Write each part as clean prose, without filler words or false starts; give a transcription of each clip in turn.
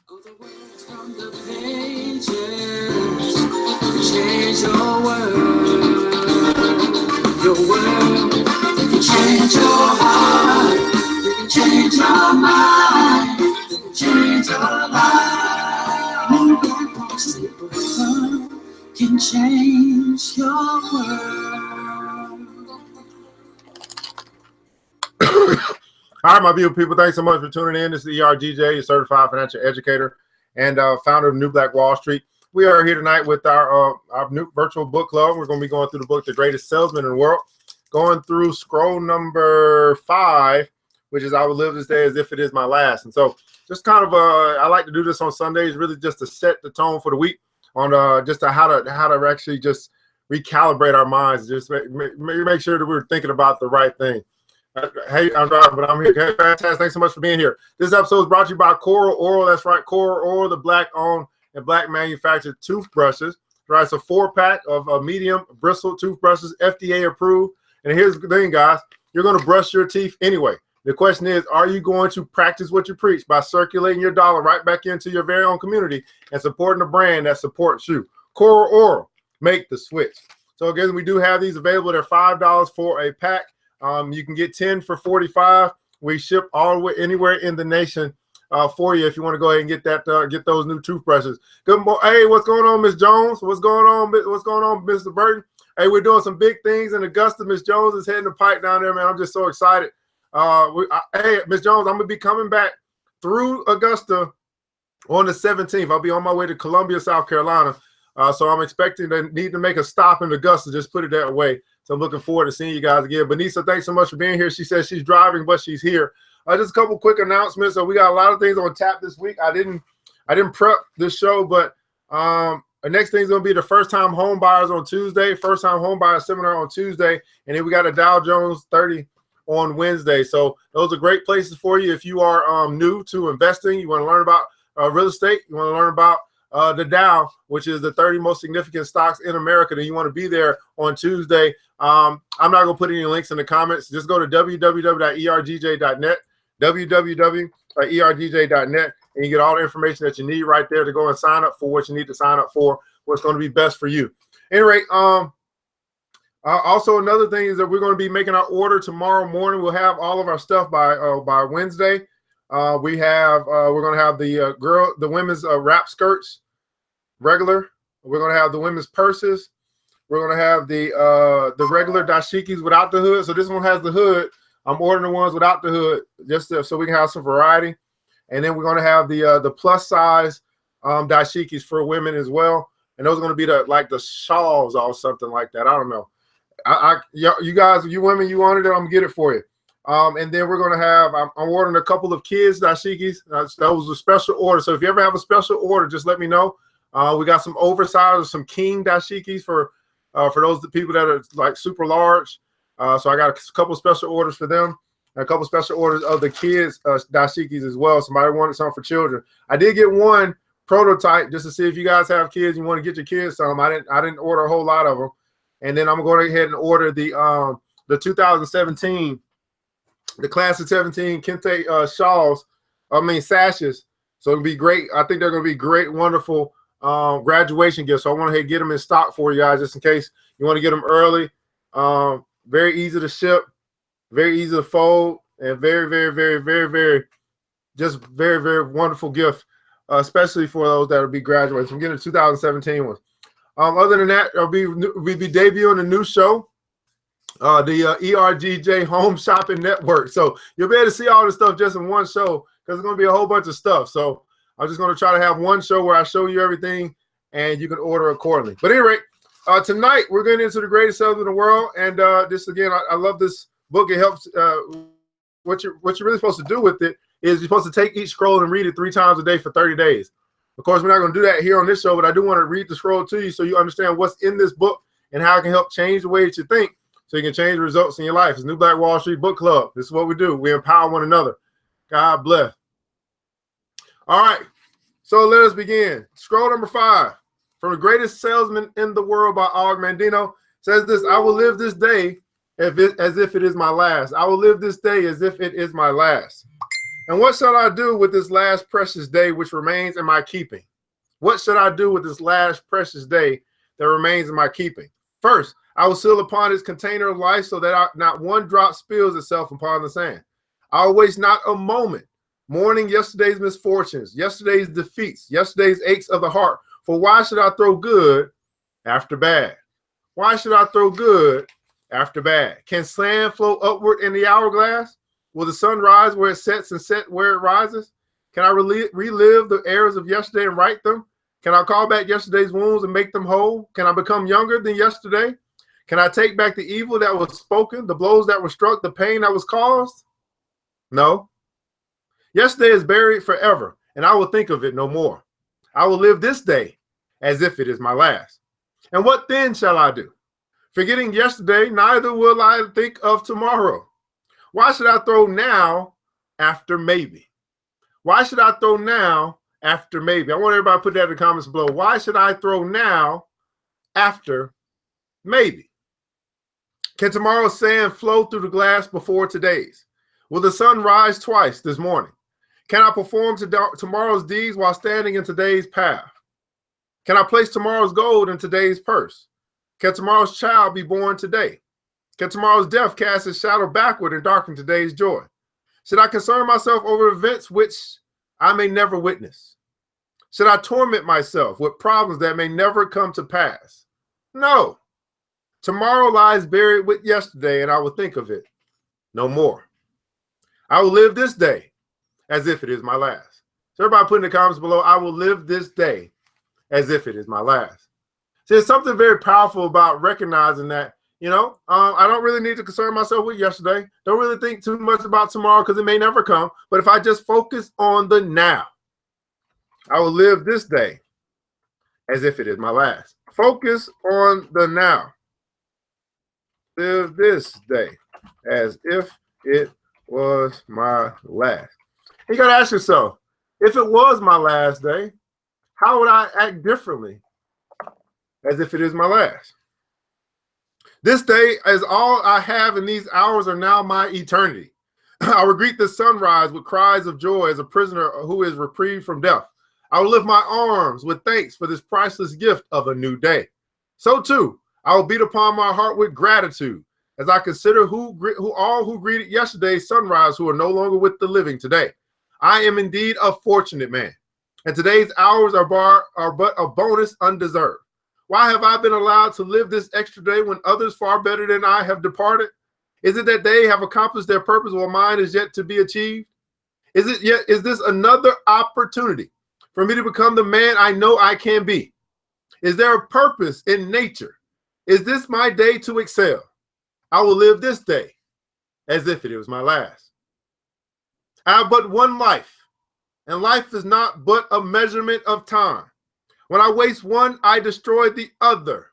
Oh, the words from the pages change your world. Your world. They can change your heart. They can change your mind. They can change your life. Simple love can change your world. All right, my beautiful people, thanks so much for tuning in. This is ERGJ, your certified financial educator and founder of New Black Wall Street. We are here tonight with our new virtual book club. We're going to be going through the book, The Greatest Salesman in the World, going through scroll number 5, which is I Will Live This Day As If It Is My Last. And so just kind of, I like to do this on Sundays, really just to set the tone for the week on just how to actually just recalibrate our minds, just make sure that we're thinking about the right thing. Hey, I'm driving, but I'm here. Okay, fantastic. Thanks so much for being here. This episode is brought to you by Coral Oral. That's right, Coral Oral, the black-owned and black-manufactured toothbrushes. Right, it's a 4-pack of medium bristle toothbrushes, FDA approved. And here's the thing, guys. You're going to brush your teeth anyway. The question is, are you going to practice what you preach by circulating your dollar right back into your very own community and supporting a brand that supports you? Coral Oral, make the switch. So again, we do have these available. They're $5 for a pack. You can get 10 for $45. We ship all the way anywhere in the nation for you if you want to go ahead and get that, get those new toothbrushes. Good morning. Hey, what's going on, Miss Jones? What's going on? What's going on, Mr. Burton? Hey, we're doing some big things in Augusta. Miss Jones is heading the pipe down there, man. I'm just so excited. Hey, Miss Jones, I'm gonna be coming back through Augusta on the 17th. I'll be on my way to Columbia, South Carolina. So I'm expecting to need to make a stop in Augusta. Just put it that way. So I'm looking forward to seeing you guys again. Benisa, thanks so much for being here. She says she's driving, but she's here. Just a couple quick announcements. So we got a lot of things on tap this week. I didn't prep this show, but the next thing is going to be the first-time home buyers on Tuesday, first-time home buyer seminar on Tuesday, and then we got a Dow Jones 30 on Wednesday. So those are great places for you if you are new to investing. You want to learn about real estate. You want to learn about the Dow, which is the 30 most significant stocks in America, then you want to be there on Tuesday. I'm not going to put any links in the comments. Just go to www.ergj.net, www.ergj.net, and you get all the information that you need right there to go and sign up for what you need to sign up for, what's going to be best for you. Anyway, also another thing is that we're going to be making our order tomorrow morning. We'll have all of our stuff by Wednesday. We're going to have the women's wrap skirts regular. We're going to have the women's purses. We're going to have the regular dashikis without the hood. So this one has the hood. I'm ordering the ones without the hood just so we can have some variety. And then we're going to have the plus size dashikis for women as well. And those are going to be the shawls or something like that. I don't know. You guys, you women, you wanted it, I'm going to get it for you. And then we're going to have, I'm ordering a couple of kids dashikis. That was a special order. So if you ever have a special order, just let me know. We got some oversized, some king dashikis for those people that are like super large. So I got a couple special orders for them, and a couple special orders of the kids dashikis as well. Somebody wanted some for children. I did get one prototype just to see if you guys have kids. You want to get your kids some. I didn't order a whole lot of them. And then I'm going to go ahead and order the 2017, the class of 17 Kente sashes. So it'll be great. I think they're going to be great, wonderful graduation gifts. So I want to get them in stock for you guys just in case you want to get them early. Very easy to ship, very easy to fold, and very, very, very, very, very, just very, very wonderful gift, especially for those that will be graduating. So I'm getting the 2017 ones. Other than that, we'll be debuting a new show, the ERGJ Home Shopping Network. So you'll be able to see all this stuff just in one show because it's going to be a whole bunch of stuff. So I'm just going to try to have one show where I show you everything and you can order accordingly. But anyway, tonight we're getting into the greatest salesman in the world. And this, again, I love this book. It helps. What you're really supposed to do with it is you're supposed to take each scroll and read it 3 times a day for 30 days. Of course, we're not going to do that here on this show, but I do want to read the scroll to you so you understand what's in this book and how it can help change the way that you think so you can change the results in your life. It's New Black Wall Street Book Club. This is what we do. We empower one another. God bless. All right, so let us begin. Scroll number 5 from The Greatest Salesman in the World by Mandino says this: I will live this day as if it is my last. I will live this day as if it is my last. And what shall I do with this last precious day which remains in my keeping? What should I do with this last precious day that remains in my keeping? First, I will seal upon its container of life so that not one drop spills itself upon the sand. I will waste not a moment mourning yesterday's misfortunes, yesterday's defeats, yesterday's aches of the heart. For why should I throw good after bad? Why should I throw good after bad? Can sand flow upward in the hourglass? Will the sun rise where it sets and set where it rises? Can I relive the errors of yesterday and right them? Can I call back yesterday's wounds and make them whole? Can I become younger than yesterday? Can I take back the evil that was spoken, the blows that were struck, the pain that was caused? No. Yesterday is buried forever, and I will think of it no more. I will live this day as if it is my last. And what then shall I do? Forgetting yesterday, neither will I think of tomorrow. Why should I throw now after maybe? Why should I throw now after maybe? I want everybody to put that in the comments below. Why should I throw now after maybe? Can tomorrow's sand flow through the glass before today's? Will the sun rise twice this morning? Can I perform tomorrow's deeds while standing in today's path? Can I place tomorrow's gold in today's purse? Can tomorrow's child be born today? Can tomorrow's death cast its shadow backward and darken today's joy? Should I concern myself over events which I may never witness? Should I torment myself with problems that may never come to pass? No. Tomorrow lies buried with yesterday, and I will think of it no more. I will live this day as if it is my last. So everybody put in the comments below, I will live this day as if it is my last. So there's something very powerful about recognizing that, I don't really need to concern myself with yesterday. Don't really think too much about tomorrow because it may never come. But if I just focus on the now, I will live this day as if it is my last. Focus on the now. Live this day as if it was my last. You got to ask yourself, if it was my last day, how would I act differently as if it is my last? This day is all I have, and these hours are now my eternity. I will greet the sunrise with cries of joy as a prisoner who is reprieved from death. I will lift my arms with thanks for this priceless gift of a new day. So too, I will beat upon my heart with gratitude as I consider all who greeted yesterday's sunrise who are no longer with the living today. I am indeed a fortunate man, and today's hours are but a bonus undeserved. Why have I been allowed to live this extra day when others far better than I have departed? Is it that they have accomplished their purpose while mine is yet to be achieved? Is this another opportunity for me to become the man I know I can be? Is there a purpose in nature? Is this my day to excel? I will live this day as if it was my last. I have but one life, and life is not but a measurement of time. When I waste one, I destroy the other.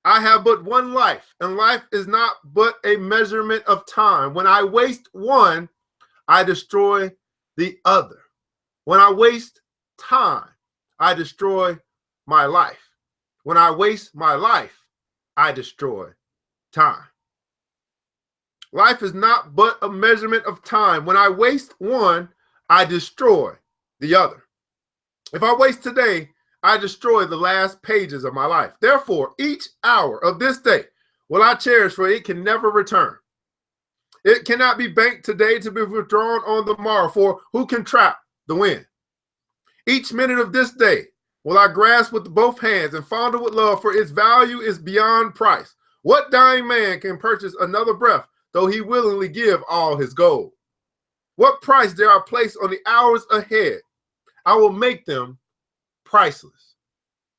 I have but one life, and life is not but a measurement of time. When I waste one, I destroy the other. When I waste time, I destroy my life. When I waste my life, I destroy time. Life is not but a measurement of time. When I waste one, I destroy the other. If I waste today, I destroy the last pages of my life. Therefore, each hour of this day will I cherish, for it can never return. It cannot be banked today to be withdrawn on the morrow, for who can trap the wind? Each minute of this day will I grasp with both hands and fondle with love, for its value is beyond price. What dying man can purchase another breath, though he willingly give all his gold? What price dare I place on the hours ahead? I will make them priceless.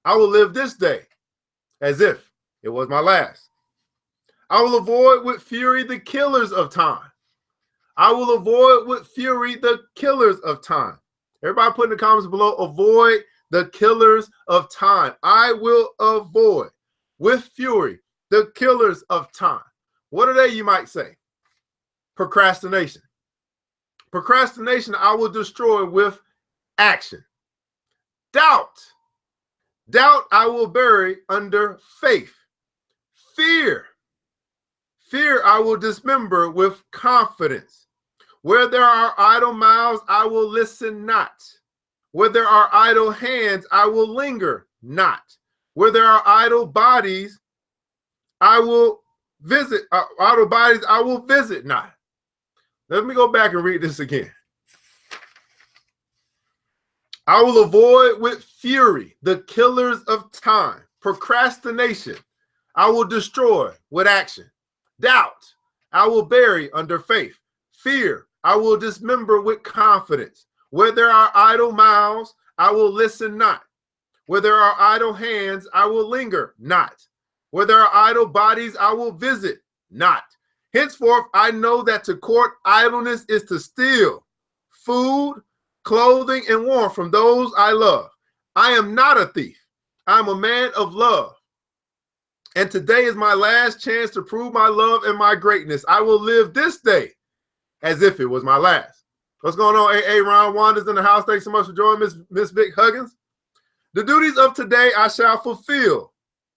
I will live this day as if it was my last. I will avoid with fury the killers of time. I will avoid with fury the killers of time. Everybody put in the comments below, avoid the killers of time. I will avoid with fury the killers of time. What are they, you might say? Procrastination. Procrastination I will destroy with action. Doubt. Doubt I will bury under faith. Fear. Fear I will dismember with confidence. Where there are idle mouths, I will listen not. Where there are idle hands, I will linger not. Where there are idle bodies, I will visit. Idle bodies, I will visit not. Let me go back and read this again. I will avoid with fury the killers of time. Procrastination, I will destroy with action. Doubt, I will bury under faith. Fear, I will dismember with confidence. Where there are idle mouths, I will listen not. Where there are idle hands, I will linger not. Where there are idle bodies, I will visit not. Henceforth, I know that to court idleness is to steal food, clothing, and warmth from those I love. I am not a thief. I am a man of love. And today is my last chance to prove my love and my greatness. I will live this day as if it was my last. What's going on, AA? Ron Wanda's in the house. Thanks so much for joining, Miss Vic Huggins. The duties of today I shall fulfill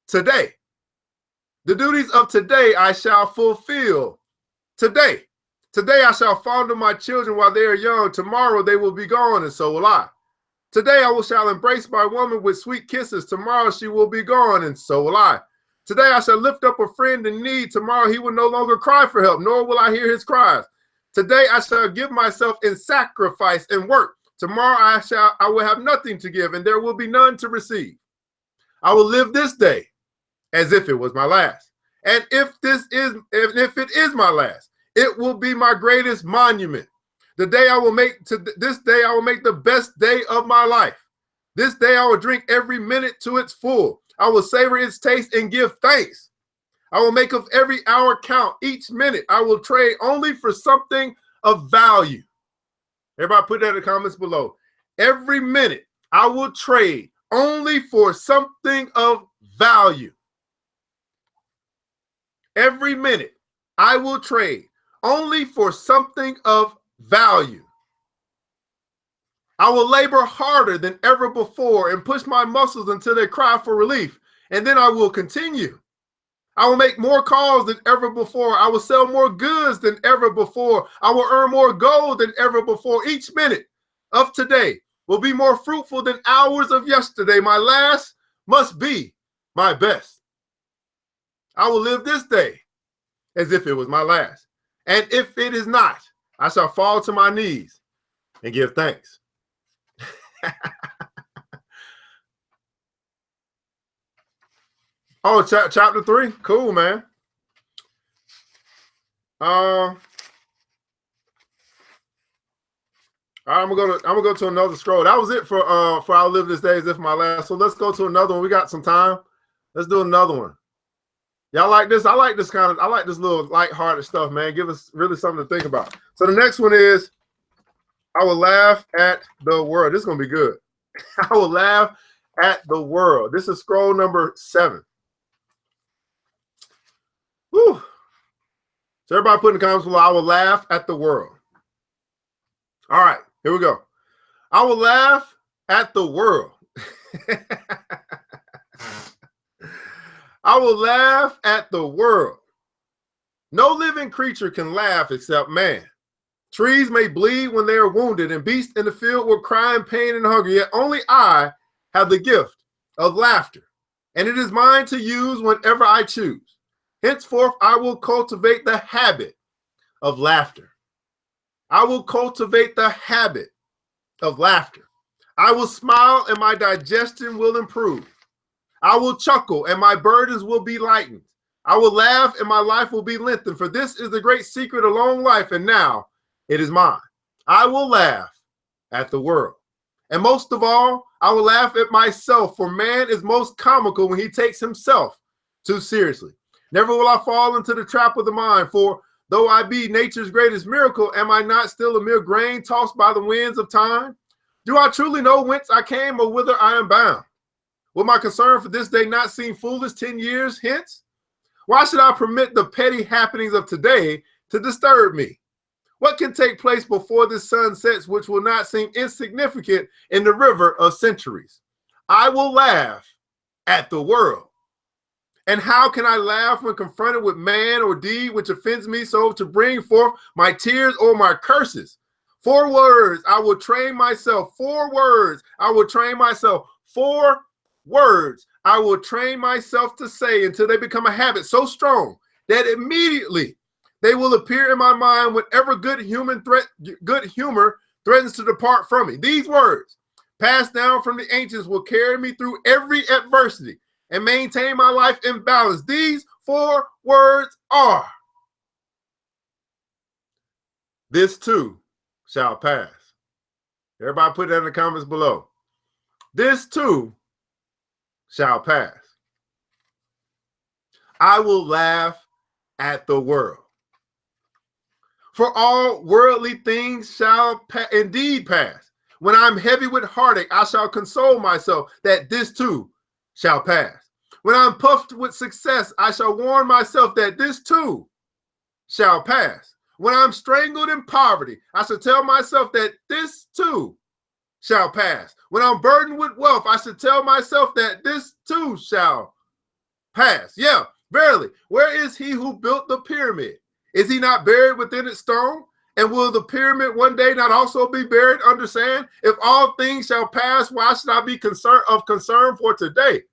today. The duties of today I shall fulfill today. Today I shall fondle my children while they are young. Tomorrow they will be gone, and so will I. Today I shall embrace my woman with sweet kisses. Tomorrow she will be gone, and so will I. Today I shall lift up a friend in need. Tomorrow he will no longer cry for help, nor will I hear his cries. Today I shall give myself in sacrifice and work. Tomorrow I will have nothing to give, and there will be none to receive. I will live this day as if it was my last. And if it is my last, it will be my greatest monument. This day I will make the best day of my life. This day I will drink every minute to its full. I will savor its taste and give thanks. I will make of every hour count. Each minute I will trade only for something of value. Everybody put that in the comments below. Every minute I will trade only for something of value. Every minute I will trade only for something of value. I will labor harder than ever before and push my muscles until they cry for relief, and then I will continue. I will make more calls than ever before. I will sell more goods than ever before. I will earn more gold than ever before. Each minute of today will be more fruitful than hours of yesterday. My last must be my best. I will live this day as if it was my last. And if it is not, I shall fall to my knees and give thanks. Oh, chapter 3. Cool, man. All right, I'm gonna go to another scroll. That was it for I'll live this day as if my last. So let's go to another one. We got some time. Let's do another one. Y'all like this? I like this little lighthearted stuff, man. Give us really something to think about. So the next one is, I will laugh at the world. This is gonna be good. I will laugh at the world. This is scroll number 7. Whew. So everybody put in the comments below, I will laugh at the world. All right, here we go. I will laugh at the world. I will laugh at the world. No living creature can laugh except man. Trees may bleed when they are wounded, and beasts in the field will cry in pain and hunger, yet only I have the gift of laughter, and it is mine to use whenever I choose. Henceforth, I will cultivate the habit of laughter. I will cultivate the habit of laughter. I will smile and my digestion will improve. I will chuckle and my burdens will be lightened. I will laugh and my life will be lengthened, for this is the great secret of long life, and now it is mine. I will laugh at the world. And most of all, I will laugh at myself, for man is most comical when he takes himself too seriously. Never will I fall into the trap of the mind, for though I be nature's greatest miracle, am I not still a mere grain tossed by the winds of time? Do I truly know whence I came or whither I am bound? Will my concern for this day not seem foolish 10 years hence? Why should I permit the petty happenings of today to disturb me? What can take place before the sun sets which will not seem insignificant in the river of centuries? I will laugh at the world. And how can I laugh when confronted with man or deed which offends me, so to bring forth my tears or my curses? 4 words I will train myself. 4 words I will train myself. 4 words I will train myself to say until they become a habit so strong that immediately they will appear in my mind whenever good humor threatens to depart from me. These words, passed down from the ancients, will carry me through every adversity and maintain my life in balance. These 4 words are: this too shall pass. Everybody put that in the comments below. This too shall pass. I will laugh at the world. For all worldly things shall indeed pass. When I'm heavy with heartache, I shall console myself that this too shall pass. When I'm puffed with success, I shall warn myself that this too shall pass. When I'm strangled in poverty, I shall tell myself that this too shall pass. When I'm burdened with wealth, I shall tell myself that this too shall pass. Yeah, verily, where is he who built the pyramid? Is he not buried within its stone? And will the pyramid one day not also be buried under sand? If all things shall pass, why should I be concern for today?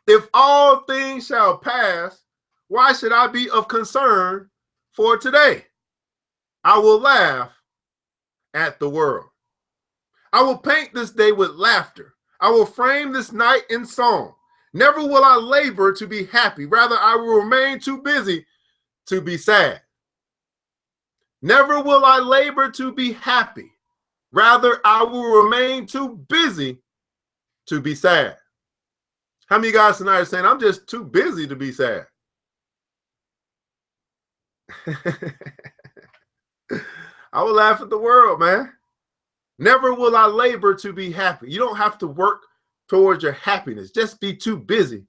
If all things shall pass, why should I be of concern for today? I will laugh at the world. I will paint this day with laughter. I will frame this night in song. Never will I labor to be happy. Rather, I will remain too busy to be sad. Never will I labor to be happy. Rather, I will remain too busy to be sad. How many of you guys tonight are saying, I'm just too busy to be sad? I will laugh at the world, man. Never will I labor to be happy. You don't have to work towards your happiness. Just be too busy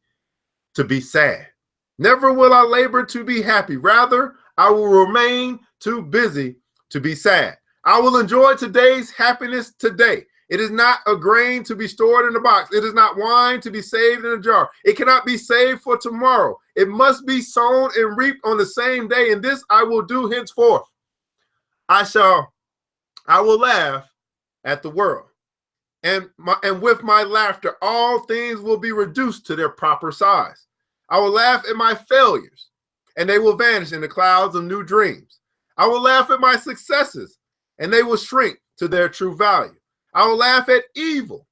to be sad. Never will I labor to be happy. Rather, I will remain too busy to be sad. I will enjoy today's happiness today. It is not a grain to be stored in a box. It is not wine to be saved in a jar. It cannot be saved for tomorrow. It must be sown and reaped on the same day. And this I will do henceforth. I will laugh at the world. And with my laughter, all things will be reduced to their proper size. I will laugh at my failures, and they will vanish in the clouds of new dreams. I will laugh at my successes, and they will shrink to their true value. I will laugh at evil,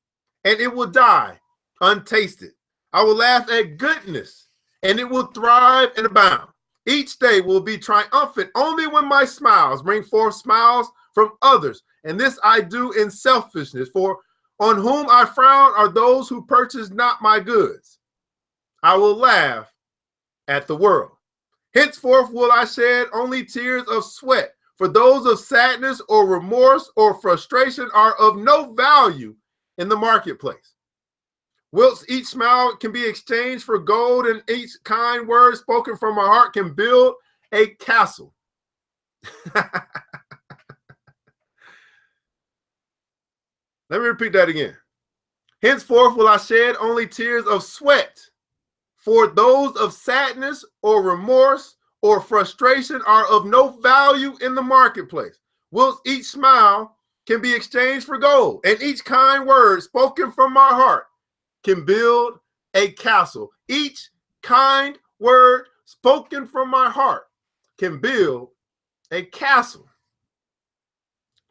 and it will die untasted. I will laugh at goodness, and it will thrive and abound. Each day will be triumphant only when my smiles bring forth smiles from others. And this I do in selfishness, for on whom I frown are those who purchase not my goods. I will laugh at the world. Henceforth will I shed only tears of sweat, for those of sadness or remorse or frustration are of no value in the marketplace. Whilst each smile can be exchanged for gold, and each kind word spoken from my heart can build a castle. Let me repeat that again. Henceforth will I shed only tears of sweat, for those of sadness or remorse or frustration are of no value in the marketplace. Whilst each smile can be exchanged for gold, and each kind word spoken from my heart can build a castle. Each kind word spoken from my heart can build a castle.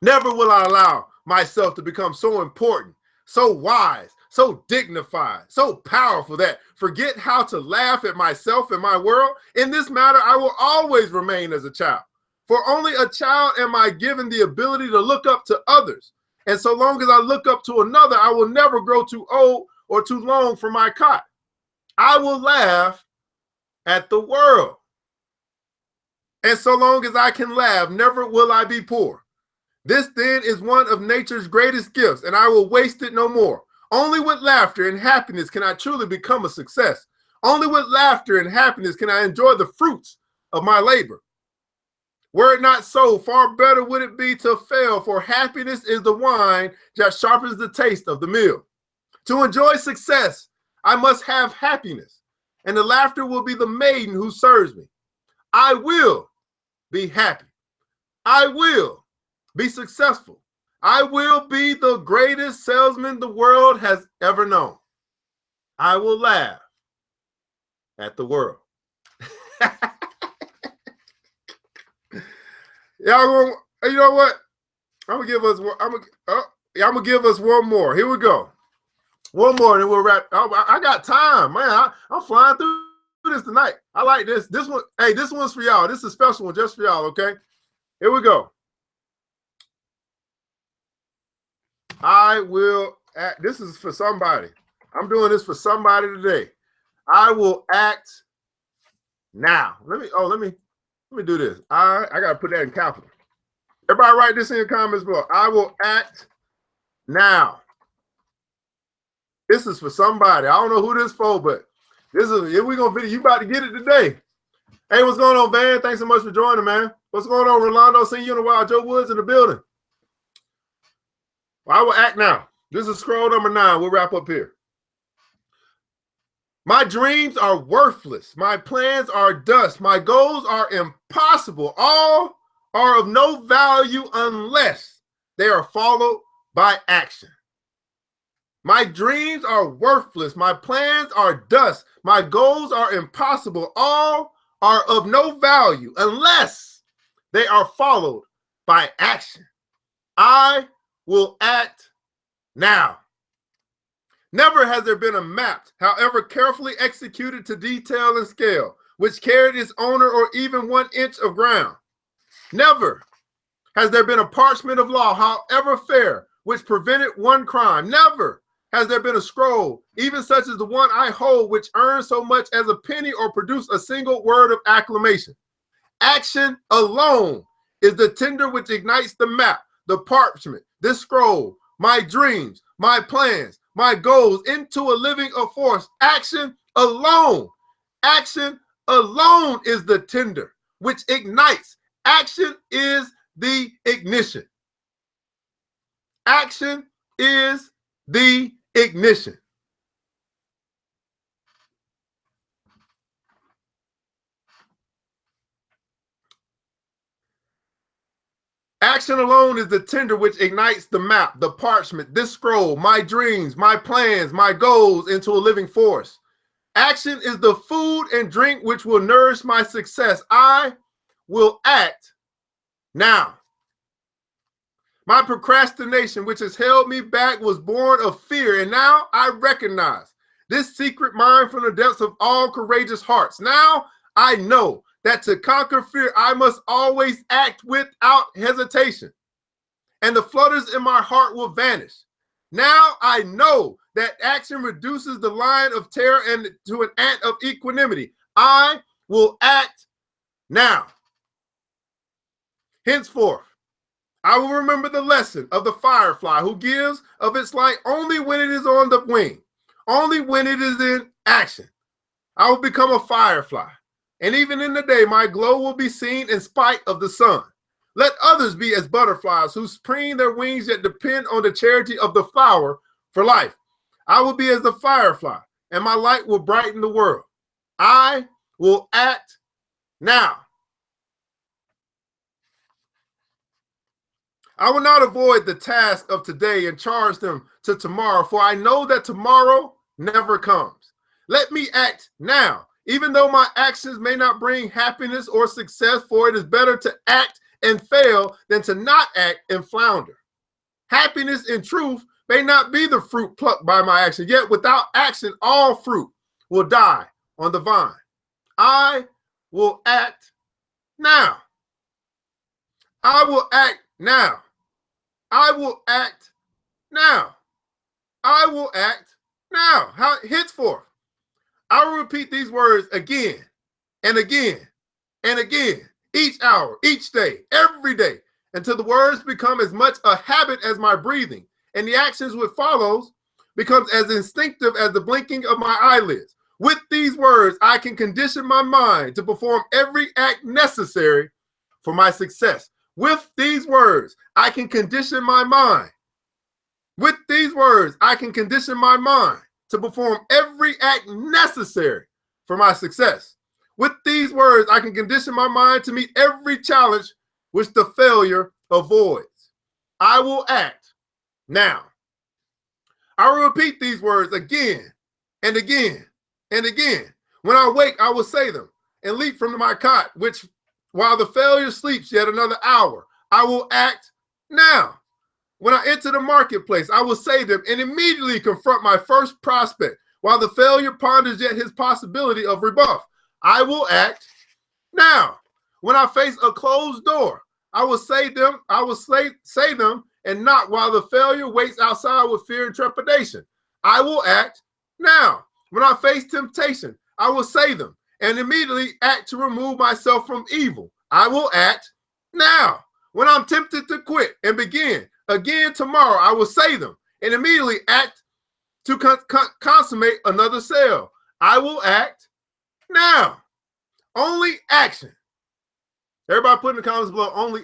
Never will I allow myself to become so important, so wise, so dignified, so powerful that forget how to laugh at myself and my world. In this matter, I will always remain as a child. For only a child am I given the ability to look up to others. And so long as I look up to another, I will never grow too old or too long for my cot. I will laugh at the world. And so long as I can laugh, never will I be poor. This then is one of nature's greatest gifts, and I will waste it no more. Only with laughter and happiness can I truly become a success. Only with laughter and happiness can I enjoy the fruits of my labor. Were it not so, far better would it be to fail, for happiness is the wine that sharpens the taste of the meal. To enjoy success, I must have happiness, and the laughter will be the maiden who serves me. I will be happy. I will be successful. I will be the greatest salesman the world has ever known. I will laugh at the world. Y'all, you know what? I'm gonna give us one more. Here we go. One more, and we'll wrap. I got time, man. I'm flying through this tonight. I like this. This one, hey, this one's for y'all. This is a special one just for y'all. Okay, here we go. I will act. This is for somebody. I'm doing this for somebody today. I will act now. Let me do this. I gotta put that in capital. Everybody write this in the comments below. I will act now. This is for somebody. I don't know who this for, but this is, if we're gonna video, you about to get it today. Hey, what's going on, Van? Thanks so much for joining, man. What's going on, Rolando? Seeing you in a while. Joe Woods in the building. Well, I will act now. This is scroll number 9. We'll wrap up here. My dreams are worthless. My plans are dust. My goals are impossible. All are of no value unless they are followed by action. My dreams are worthless. My plans are dust. My goals are impossible. All are of no value unless they are followed by action. I will act now. Never has there been a map, however carefully executed to detail and scale, which carried its owner or even 1 inch of ground. Never has there been a parchment of law, however fair, which prevented one crime. Never has there been a scroll, even such as the one I hold, which earns so much as a penny or produce a single word of acclamation. Action alone is the tinder which ignites the map, the parchment, this scroll, my dreams, my plans, my goals into a living of force. Action alone is the tinder which ignites. Action is the ignition. Action is the ignition. Action alone is the tinder which ignites the map, the parchment, this scroll, my dreams, my plans, my goals into a living force. Action is the food and drink which will nourish my success. I will act now. My procrastination, which has held me back, was born of fear, and now I recognize this secret mind from the depths of all courageous hearts. Now I know that to conquer fear, I must always act without hesitation, and the flutters in my heart will vanish. Now I know that action reduces the line of terror and to an ant of equanimity. I will act now. Henceforth, I will remember the lesson of the firefly who gives of its light only when it is on the wing, only when it is in action. I will become a firefly, and even in the day, my glow will be seen in spite of the sun. Let others be as butterflies who preen their wings yet depend on the charity of the flower for life. I will be as the firefly, and my light will brighten the world. I will act now. I will not avoid the task of today and charge them to tomorrow, for I know that tomorrow never comes. Let me act now, even though my actions may not bring happiness or success, for it is better to act and fail than to not act and flounder. Happiness in truth may not be the fruit plucked by my action, yet without action, all fruit will die on the vine. I will act now. I will act now. I will act now. I will act now. Henceforth, I will repeat these words again and again and again, each hour, each day, every day, until the words become as much a habit as my breathing, and the actions which follows becomes as instinctive as the blinking of my eyelids. With these words, I can condition my mind to perform every act necessary for my success. With these words, I can condition my mind. With these words, I can condition my mind to perform every act necessary for my success. With these words, I can condition my mind to meet every challenge which the failure avoids. I will act now. I will repeat these words again and again and again. When I wake, I will say them and leap from my cot, which while the failure sleeps yet another hour, I will act now. When I enter the marketplace, I will say them and immediately confront my first prospect while the failure ponders yet his possibility of rebuff. I will act now. When I face a closed door, I will say them, say them and knock while the failure waits outside with fear and trepidation. I will act now. When I face temptation, I will say them and immediately act to remove myself from evil. I will act now. When I'm tempted to quit and begin again tomorrow, I will say them and immediately act to consummate another sale. I will act now. Only action. Everybody put in the comments below, only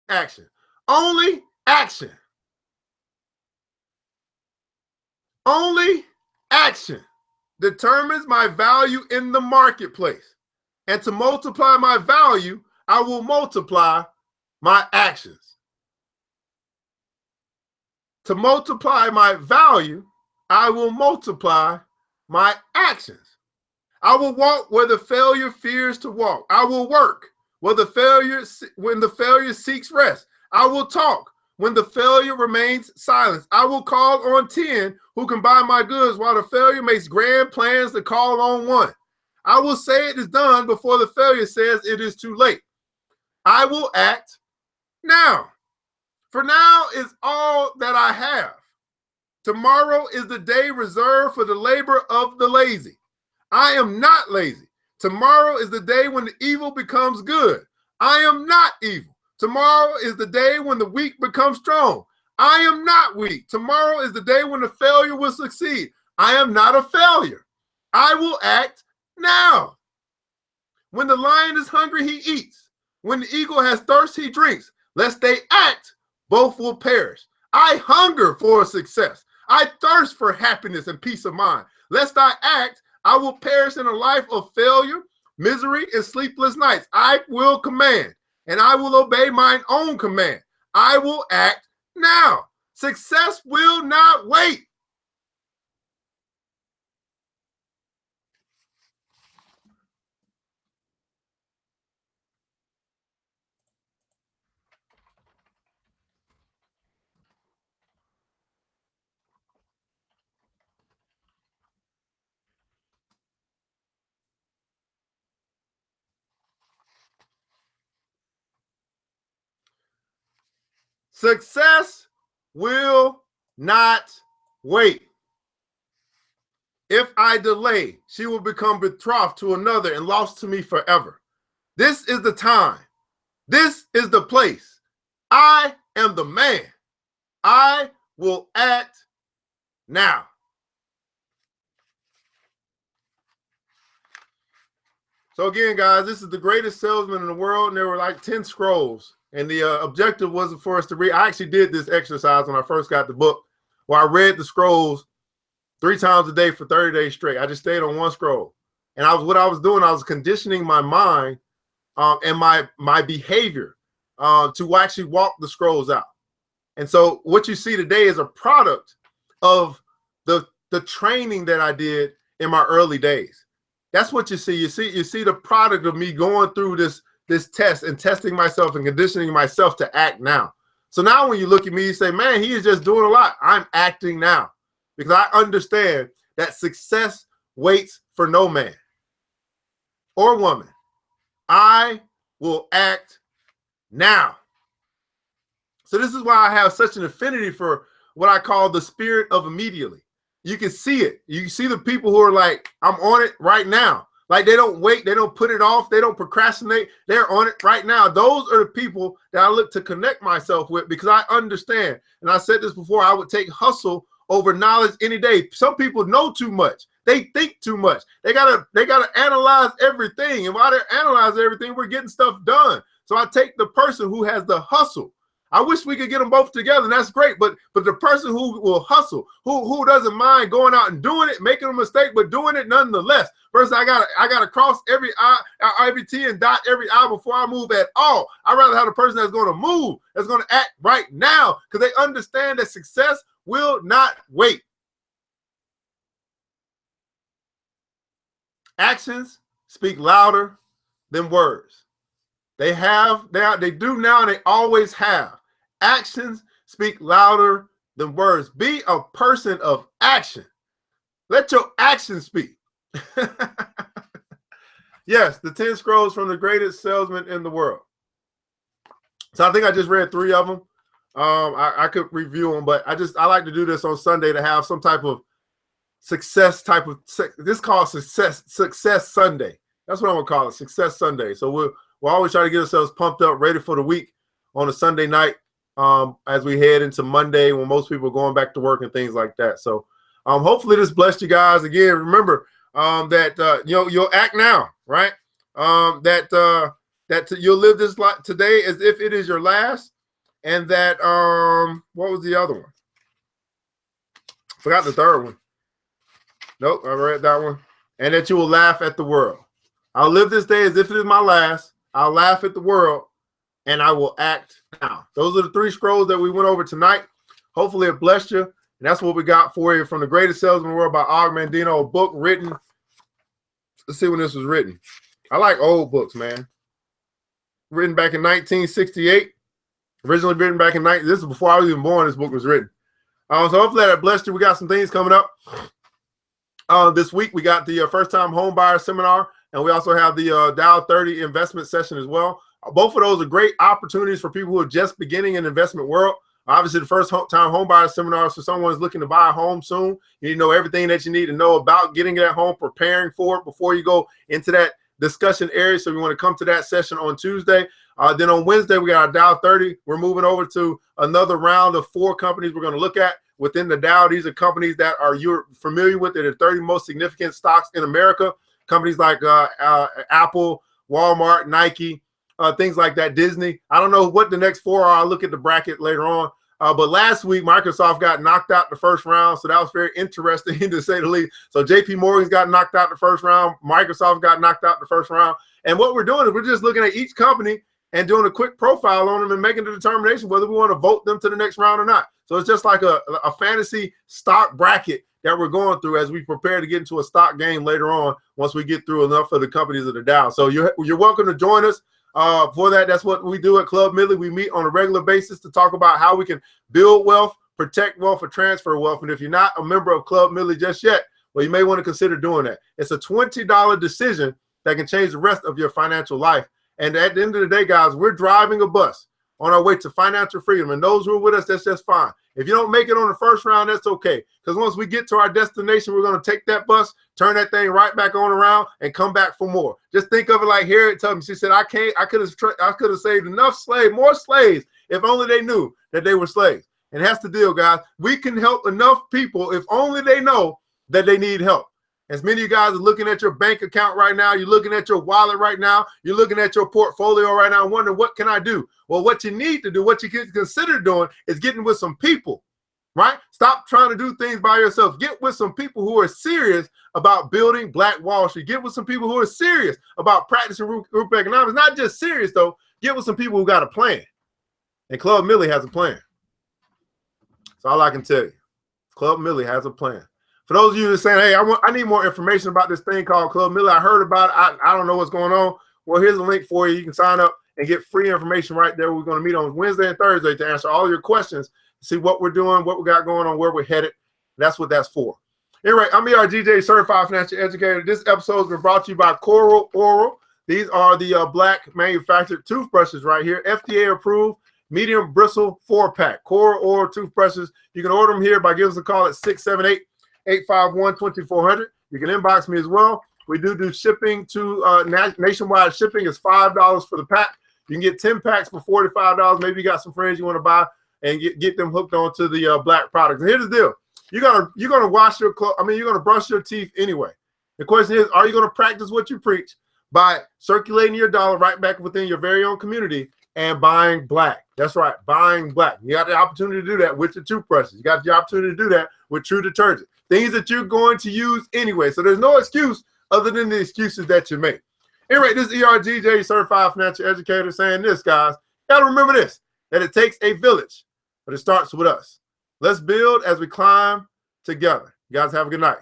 action. Only action. Only action determines my value in the marketplace. And to multiply my value, I will multiply my actions. To multiply my value, I will multiply my actions. I will walk where the failure fears to walk. I will work where the failure seeks rest. I will talk when the failure remains silent. I will call on 10 who can buy my goods while the failure makes grand plans to call on one. I will say it is done before the failure says it is too late. I will act now. For now is all that I have. Tomorrow is the day reserved for the labor of the lazy. I am not lazy. Tomorrow is the day when the evil becomes good. I am not evil. Tomorrow is the day when the weak become strong. I am not weak. Tomorrow is the day when the failure will succeed. I am not a failure. I will act now. When the lion is hungry, he eats. When the eagle has thirst, he drinks. Lest they act, both will perish. I hunger for success. I thirst for happiness and peace of mind. Lest I act, I will perish in a life of failure, misery, and sleepless nights. I will command, and I will obey mine own command. I will act now. Success will not wait. Success will not wait. If I delay, she will become betrothed to another and lost to me forever. This is the time. This is the place. I am the man. I will act now. So again, guys, this is The Greatest Salesman in the World, and there were like 10 scrolls. And the objective wasn't for us to read. I actually did this exercise when I first got the book, where I read the scrolls 3 times a day for 30 days straight. I just stayed on one scroll. And what I was doing, I was conditioning my mind and my behavior to actually walk the scrolls out. And so what you see today is a product of the training that I did in my early days. That's what you see. You see the product of me going through this test and testing myself and conditioning myself to act now. So now when you look at me, you say, man, he is just doing a lot. I'm acting now because I understand that success waits for no man or woman. I will act now. So this is why I have such an affinity for what I call the spirit of immediately. You can see it. You see the people who are like, I'm on it right now. Like they don't wait. They don't put it off. They don't procrastinate. They're on it right now. Those are the people that I look to connect myself with because I understand. And I said this before, I would take hustle over knowledge any day. Some people know too much. They think too much. They gotta analyze everything. And while they're analyzing everything, we're getting stuff done. So I take the person who has the hustle. I wish we could get them both together, and that's great. But the person who will hustle, who doesn't mind going out and doing it, making a mistake, but doing it nonetheless. First, I gotta cross every I, every T and dot every I before I move at all. I'd rather have the person that's going to move, that's going to act right now, because they understand that success will not wait. Actions speak louder than words. They do now, and they always have. Actions speak louder than words. Be a person of action. Let your actions speak. Yes, the 10 scrolls from the greatest salesman in the world. So I think I just read 3 of them. I could review them, but I like to do this on Sunday to have some type of success this is called success Sunday. That's what I'm gonna call it, Success Sunday. So we'll always try to get ourselves pumped up, ready for the week on a Sunday night as we head into Monday when most people are going back to work and things like that. So hopefully this blessed you guys. Again, remember that you'll act now, right? That you'll live this life today as if it is your last, and that what was the other one? Forgot the third one. Nope, I read that one. And that you will laugh at the world. I'll live this day as if it is my last. I'll laugh at the world, and I will act now. Those are the 3 scrolls that we went over tonight. Hopefully it blessed you. And that's what we got for you from The Greatest Salesman in the World by Mandino, a book written. Let's see when this was written. I like old books, man. Written back in 1968. Originally written back in this is before I was even born. This book was written. So hopefully that blessed you. We got some things coming up. This week we got the first-time home buyer seminar, and we also have the Dow 30 investment session as well. Both of those are great opportunities for people who are just beginning in the investment world. Obviously, the first-time home buyer seminar is for someone who's looking to buy a home soon. You need to know everything that you need to know about getting that home, preparing for it before you go into that discussion area. So we want to come to that session on Tuesday. Then on Wednesday, we got our Dow 30. We're moving over to another round of 4 companies we're going to look at. Within the Dow, these are companies that you're familiar with. They're the 30 most significant stocks in America. Companies like Apple, Walmart, Nike, things like that, Disney. I don't know what the next 4 are. I'll look at the bracket later on. But last week, Microsoft got knocked out the first round, so that was very interesting to say the least. So JP Morgan's got knocked out the first round. Microsoft got knocked out the first round. And what we're doing is we're just looking at each company and doing a quick profile on them and making the determination whether we want to vote them to the next round or not. So it's just like a fantasy stock bracket that we're going through as we prepare to get into a stock game later on once we get through enough of the companies of the Dow. So you're welcome to join us for that. That's what we do at Club Millie. We meet on a regular basis to talk about how we can build wealth, protect wealth, or transfer wealth. And if you're not a member of Club Millie just yet, well, you may want to consider doing that. It's a $20 decision that can change the rest of your financial life. And at the end of the day, guys, we're driving a bus on our way to financial freedom. And those who are with us, that's just fine. If you don't make it on the first round, that's okay. Because once we get to our destination, we're going to take that bus, turn that thing right back on around, and come back for more. Just think of it like Harriet Tubman. She said, I could have saved enough more slaves, if only they knew that they were slaves. And that's the deal, guys. We can help enough people if only they know that they need help. As many of you guys are looking at your bank account right now, you're looking at your wallet right now, you're looking at your portfolio right now, wondering, what can I do? Well, what you need to do, what you can consider doing is getting with some people, right? Stop trying to do things by yourself. Get with some people who are serious about building Black Wall Street. Get with some people who are serious about practicing group economics. Not just serious, though. Get with some people who got a plan. And Club Millie has a plan. That's all I can tell you. Club Millie has a plan. For those of you that are saying, hey, I need more information about this thing called Club Millie. I heard about it. I don't know what's going on. Well, here's a link for you. You can sign up and get free information right there. We're going to meet on Wednesday and Thursday to answer all your questions, see what we're doing, what we got going on, where we're headed. That's what that's for. Anyway, I'm ERGJ, Certified Financial Educator. This episode has been brought to you by Coral Oral. These are the black manufactured toothbrushes right here, FDA approved, medium bristle 4-pack. Coral Oral toothbrushes. You can order them here by giving us a call at 678-851-2400. You can inbox me as well. We do shipping to nationwide shipping is $5 for the pack. You can get 10 packs for $45. Maybe you got some friends you want to buy and get them hooked onto the black products. And here's the deal. You're gonna wash your clothes. You're gonna brush your teeth anyway. The question is, are you gonna practice what you preach by circulating your dollar right back within your very own community and buying black? That's right, buying black. You got the opportunity to do that with your toothbrushes. You got the opportunity to do that with True Detergent. Things that you're going to use anyway. So there's no excuse other than the excuses that you make. Anyway, this is ERGJ, Certified Financial Educator, saying this, guys. Got to remember this, that it takes a village, but it starts with us. Let's build as we climb together. You guys have a good night.